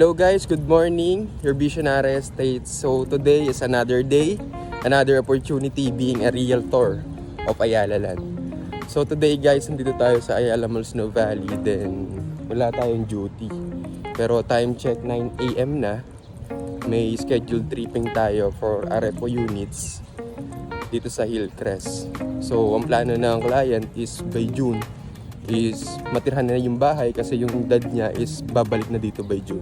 Hello guys, good morning. Your Visionary Estates. So today is another day, another opportunity being a realtor of Ayala Land. So today guys, nandito tayo sa Ayala Mall Snow Valley. Then wala tayong duty. Pero time check 9 AM na. May scheduled tripping tayo for Arepo units dito sa Hillcrest. So ang plano ng client is by June is matirhan na yung bahay kasi yung dad niya is babalik na dito by June.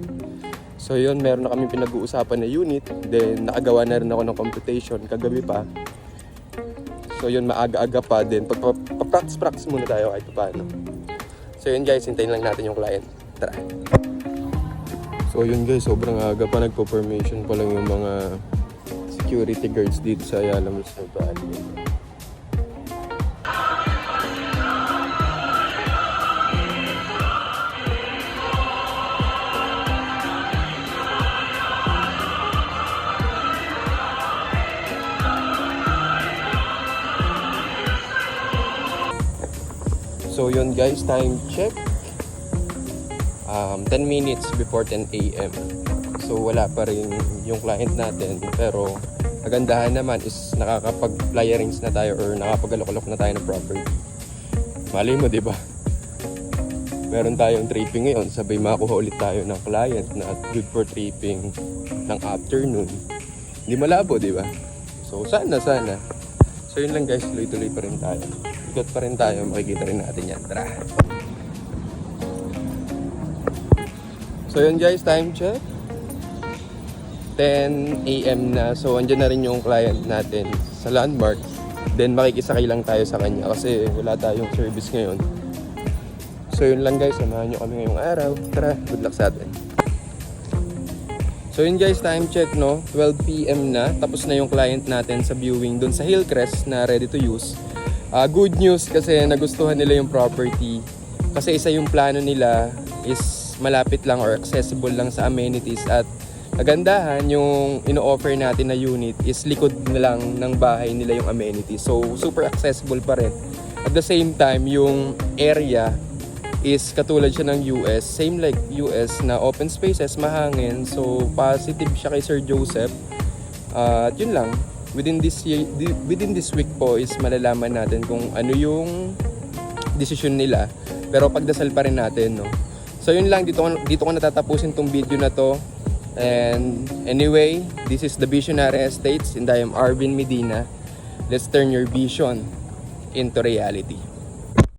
So yun, meron na kami pinag-uusapan na unit. Then nakagawa na rin ako ng computation kagabi pa. So yun, maaga-aga pa din. Practice muna tayo kahit paano. So yun guys, hintayin lang natin yung client. Tara. So yun guys, sobrang aga pa, nagpo-formation pa lang yung mga security guards dito sa Ayala Mall Snow Valley. So yun guys, time check 10 minutes before 10 AM. So wala pa rin yung client natin, pero kagandahan naman is nakakapag-flyerings na tayo or nakapag-alok-alok na tayo ng property. Malay mo, di ba? Meron tayong tripping ngayon, sabay makuha ulit tayo ng client na good for tripping ng afternoon. Hindi malabo, di ba? So sana. So yun lang guys, tuloy-tuloy pa rin tayo. Ikot pa rin tayo, makikita rin natin yan. Tara! So yun guys, time check 10 AM na. So andyan na rin yung client natin sa landmark. Then makikisakay lang tayo sa kanya kasi wala tayong service ngayon. So yun lang guys, samahan nyo kami ngayong araw. Tara, good luck sa atin. So yun guys, time check 12 PM na. Tapos na yung client natin sa viewing dun sa Hillcrest na ready to use. Good news kasi nagustuhan nila yung property. Kasi isa yung plano nila is malapit lang or accessible lang sa amenities. At kagandahan, yung ino-offer natin na unit is likod na lang ng bahay nila yung amenities. So super accessible pa rin. At the same time, yung area is katulad siya ng US. Same like US na open spaces, mahangin. So positive siya kay Sir Joseph. At yun lang. Within this week po is malalaman natin kung ano yung decision nila. Pero pagdasal pa rin natin, So yun lang, dito ko natatapusin tong video na to. And anyway, this is the Visionary Estates and I am Arvin Medina. Let's turn your vision into reality.